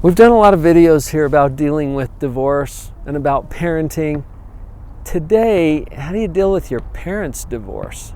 We've done a lot of videos here about dealing with divorce and about parenting. Today, how do you deal with your parents' divorce?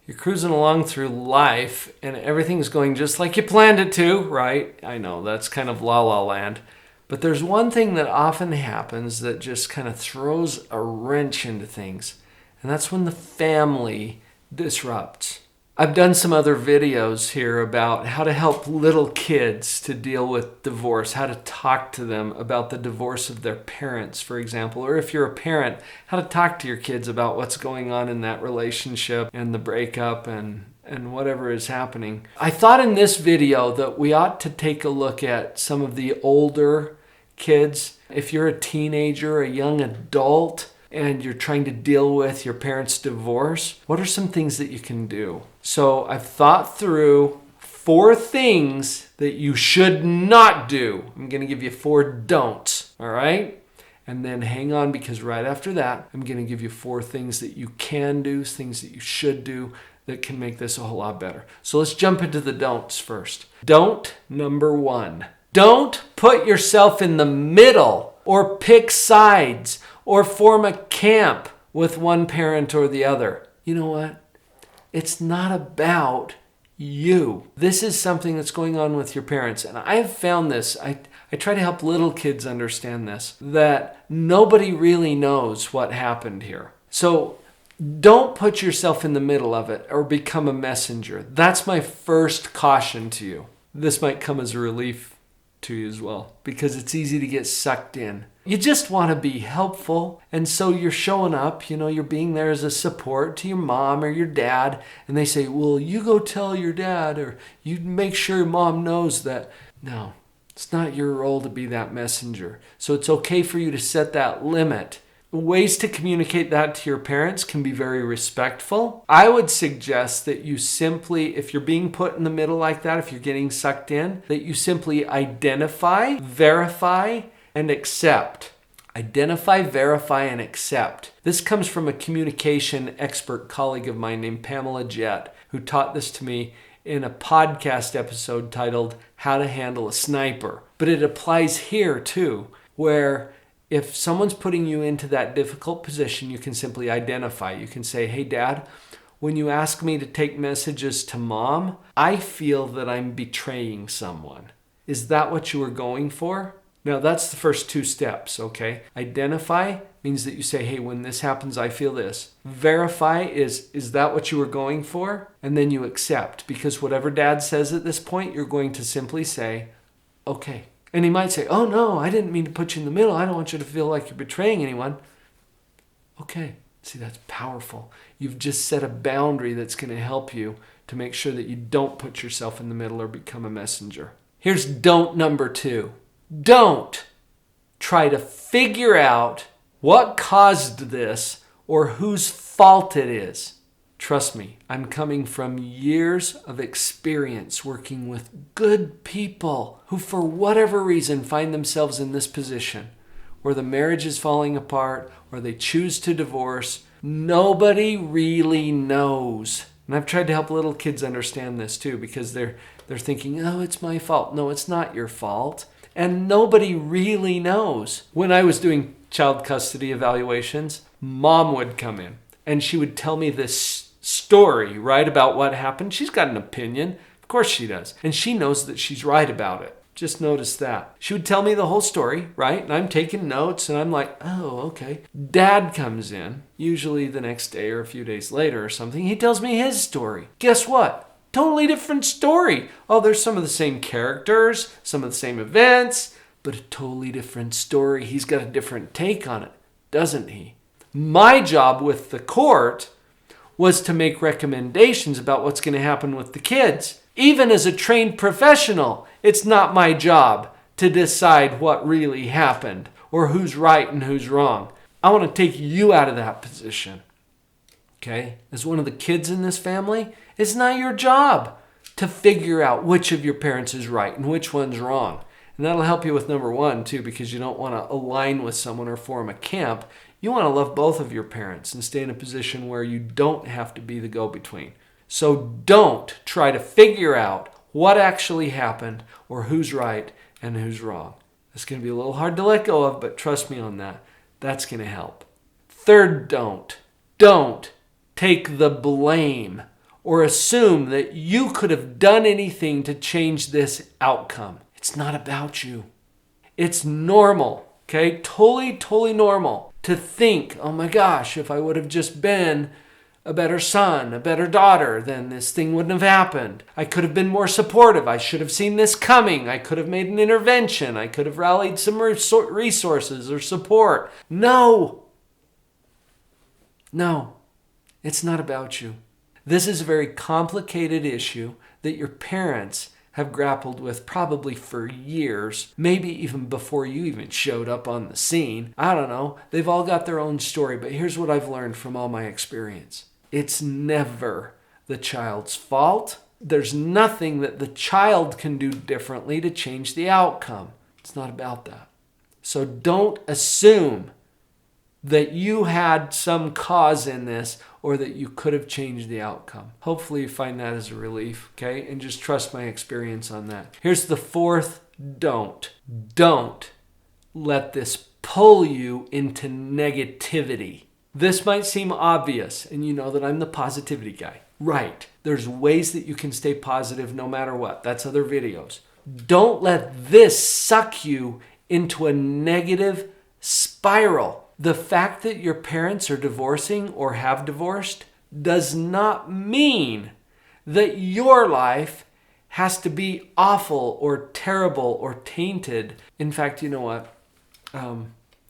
You're cruising along through life and everything's going just like you planned it to, right? I know, that's kind of la la land. But there's one thing that often happens that just kind of throws a wrench into things, and that's when the family disrupts. I've done some other videos here about how to help little kids to deal with divorce, how to talk to them about the divorce of their parents, for example, or if you're a parent, how to talk to your kids about what's going on in that relationship and the breakup and whatever is happening. I thought in this video that we ought to take a look at some of the older kids. If you're a teenager, a young adult, and you're trying to deal with your parents' divorce, what are some things that you can do? So I've thought through 4 things that you should not do. I'm going to give you 4 don'ts, all right? And then hang on, because right after that, I'm going to give you 4 things that you can do, things that you should do that can make this a whole lot better. So let's jump into the don'ts first. Don't number 1. Don't put yourself in the middle or pick sides or form a camp with one parent or the other. You know what? It's not about you. This is something that's going on with your parents. And I've found this, I try to help little kids understand this, that nobody really knows what happened here. So don't put yourself in the middle of it or become a messenger. That's my first caution to you. This might come as a relief to you as well, because it's easy to get sucked in. You just want to be helpful, and so you're showing up, you're being there as a support to your mom or your dad, and they say, well, you go tell your dad, or you make sure mom knows that. No, it's not your role to be that messenger. So it's okay for you to set that limit. Ways to communicate that to your parents can be very respectful. I would suggest that you simply, if you're being put in the middle like that, if you're getting sucked in, that you simply identify, verify, and accept. Identify, verify, and accept. This comes from a communication expert colleague of mine named Pamela Jett, who taught this to me in a podcast episode titled How to Handle a Sniper. But it applies here too, where if someone's putting you into that difficult position, you can simply identify. You can say, hey, Dad, when you ask me to take messages to Mom, I feel that I'm betraying someone. Is that what you were going for? Now, that's the first 2 steps, okay? Identify means that you say, hey, when this happens, I feel this. Verify is that what you were going for? And then you accept, because whatever Dad says at this point, you're going to simply say, okay. And he might say, oh no, I didn't mean to put you in the middle. I don't want you to feel like you're betraying anyone. Okay, see, that's powerful. You've just set a boundary that's going to help you to make sure that you don't put yourself in the middle or become a messenger. Here's don't number 2. Don't try to figure out what caused this or whose fault it is. Trust me, I'm coming from years of experience working with good people who, for whatever reason, find themselves in this position where the marriage is falling apart or they choose to divorce. Nobody really knows. And I've tried to help little kids understand this too, because they're thinking, oh, it's my fault. No, it's not your fault. And nobody really knows. When I was doing child custody evaluations, Mom would come in and she would tell me this story, right, about what happened. She's got an opinion. Of course she does. And she knows that she's right about it. Just notice that. She would tell me the whole story, right? And I'm taking notes and I'm like, oh, okay. Dad comes in, usually the next day or a few days later or something. He tells me his story. Guess what? Totally different story. Oh, there's some of the same characters, some of the same events, but a totally different story. He's got a different take on it, doesn't he? My job with the court was to make recommendations about what's going to happen with the kids. Even as a trained professional, it's not my job to decide what really happened or who's right and who's wrong. I want to take you out of that position. Okay? As one of the kids in this family, it's not your job to figure out which of your parents is right and which one's wrong. And that'll help you with number 1 too, because you don't want to align with someone or form a camp. You want to love both of your parents and stay in a position where you don't have to be the go-between. So don't try to figure out what actually happened or who's right and who's wrong. It's going to be a little hard to let go of, but trust me on that. That's going to help. Third don't. Don't take the blame or assume that you could have done anything to change this outcome. It's not about you. It's normal, okay? Totally normal to think, oh my gosh, if I would have just been a better son, a better daughter, then this thing wouldn't have happened. I could have been more supportive. I should have seen this coming. I could have made an intervention. I could have rallied some resources or support. No, it's not about you. This is a very complicated issue that your parents have grappled with probably for years, maybe even before you even showed up on the scene. I don't know. They've all got their own story, but here's what I've learned from all my experience. It's never the child's fault. There's nothing that the child can do differently to change the outcome. It's not about that. So don't assume that you had some cause in this or that you could have changed the outcome. Hopefully you find that as a relief, okay? And just trust my experience on that. Here's the fourth don't. Don't let this pull you into negativity. This might seem obvious, and you know that I'm the positivity guy. Right. There's ways that you can stay positive no matter what. That's other videos. Don't let this suck you into a negative spiral. The fact that your parents are divorcing or have divorced does not mean that your life has to be awful or terrible or tainted. In fact, you know what?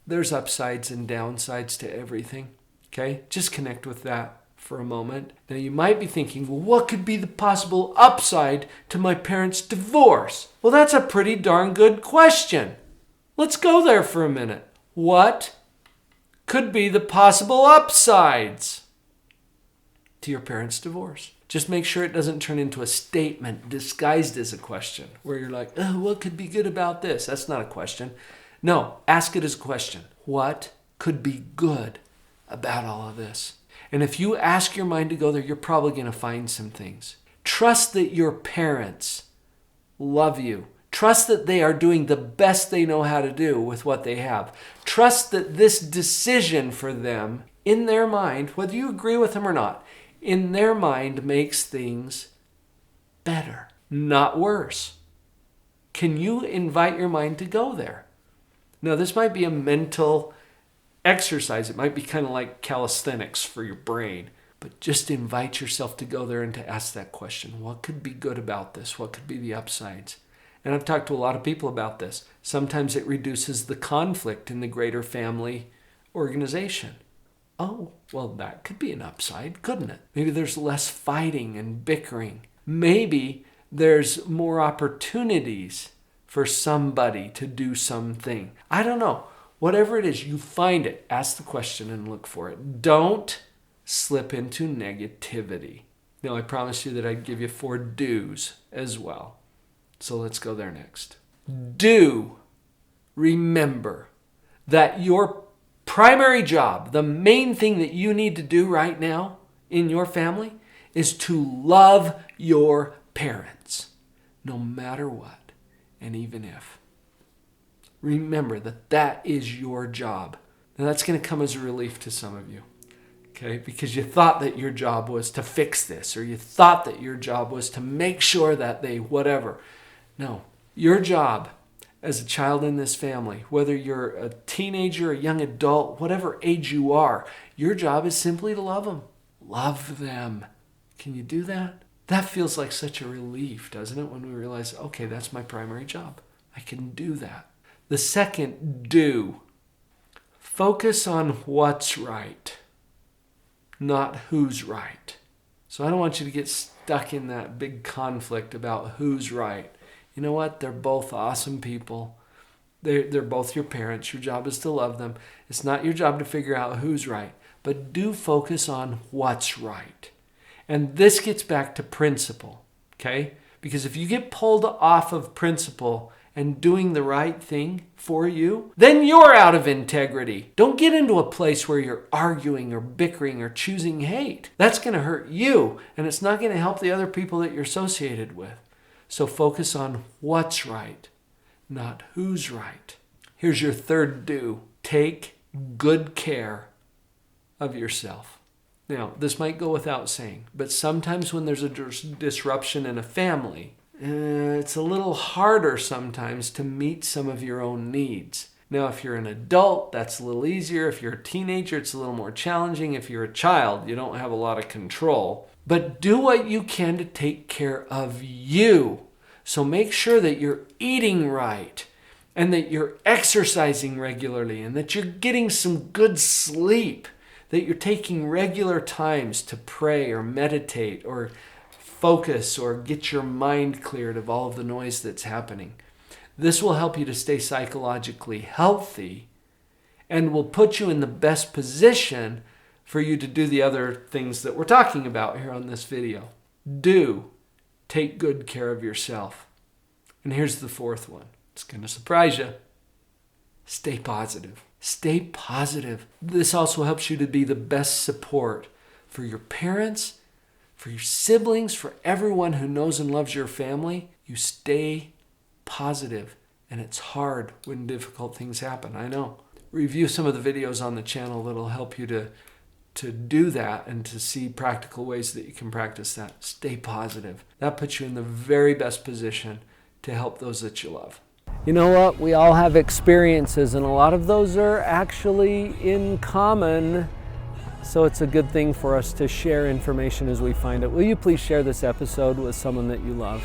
There's upsides and downsides to everything. Okay? Just connect with that for a moment. Now you might be thinking, well, what could be the possible upside to my parents' divorce? Well, that's a pretty darn good question. Let's go there for a minute. What could be the possible upsides to your parents' divorce? Just make sure it doesn't turn into a statement disguised as a question where you're like, oh, what could be good about this? That's not a question. No, ask it as a question. What could be good about all of this? And if you ask your mind to go there, you're probably going to find some things. Trust that your parents love you. Trust that they are doing the best they know how to do with what they have. Trust that this decision for them, in their mind, whether you agree with them or not, in their mind makes things better, not worse. Can you invite your mind to go there? Now, this might be a mental exercise. It might be kind of like calisthenics for your brain. But just invite yourself to go there and to ask that question. What could be good about this? What could be the upsides? And I've talked to a lot of people about this. Sometimes it reduces the conflict in the greater family organization. Oh, well, that could be an upside, couldn't it? Maybe there's less fighting and bickering. Maybe there's more opportunities for somebody to do something. I don't know. Whatever it is, you find it. Ask the question and look for it. Don't slip into negativity. Now, I promised you that I'd give you 4 do's as well. So let's go there next. Do remember that your primary job, the main thing that you need to do right now in your family, is to love your parents, no matter what, and even if. Remember that that is your job. Now that's going to come as a relief to some of you. Okay, because you thought that your job was to fix this, or you thought that your job was to make sure that they whatever. No, your job as a child in this family, whether you're a teenager, a young adult, whatever age you are, your job is simply to love them. Love them. Can you do that? That feels like such a relief, doesn't it, when we realize, okay, that's my primary job. I can do that. The second, do. Focus on what's right, not who's right. So I don't want you to get stuck in that big conflict about who's right. You know what? They're both awesome people. They're both your parents. Your job is to love them. It's not your job to figure out who's right, but do focus on what's right. And this gets back to principle, okay? Because if you get pulled off of principle and doing the right thing for you, then you're out of integrity. Don't get into a place where you're arguing or bickering or choosing hate. That's going to hurt you, and it's not going to help the other people that you're associated with. So focus on what's right, not who's right. Here's your third do. Take good care of yourself. Now, this might go without saying, but sometimes when there's a disruption in a family, it's a little harder sometimes to meet some of your own needs. Now, if you're an adult, that's a little easier. If you're a teenager, it's a little more challenging. If you're a child, you don't have a lot of control. But do what you can to take care of you. So make sure that you're eating right and that you're exercising regularly and that you're getting some good sleep, that you're taking regular times to pray or meditate or focus or get your mind cleared of all of the noise that's happening. This will help you to stay psychologically healthy and will put you in the best position for you to do the other things that we're talking about here on this video. Do take good care of yourself. And here's the fourth one. It's going to surprise you. Stay positive. Stay positive. This also helps you to be the best support for your parents, for your siblings, for everyone who knows and loves your family. You stay positive, and it's hard when difficult things happen. I know. Review some of the videos on the channel that'll help you to do that and to see practical ways that you can practice that. Stay positive. That puts you in the very best position to help those that you love. You know what? We all have experiences, and a lot of those are actually in common. So it's a good thing for us to share information as we find it. Will you please share this episode with someone that you love?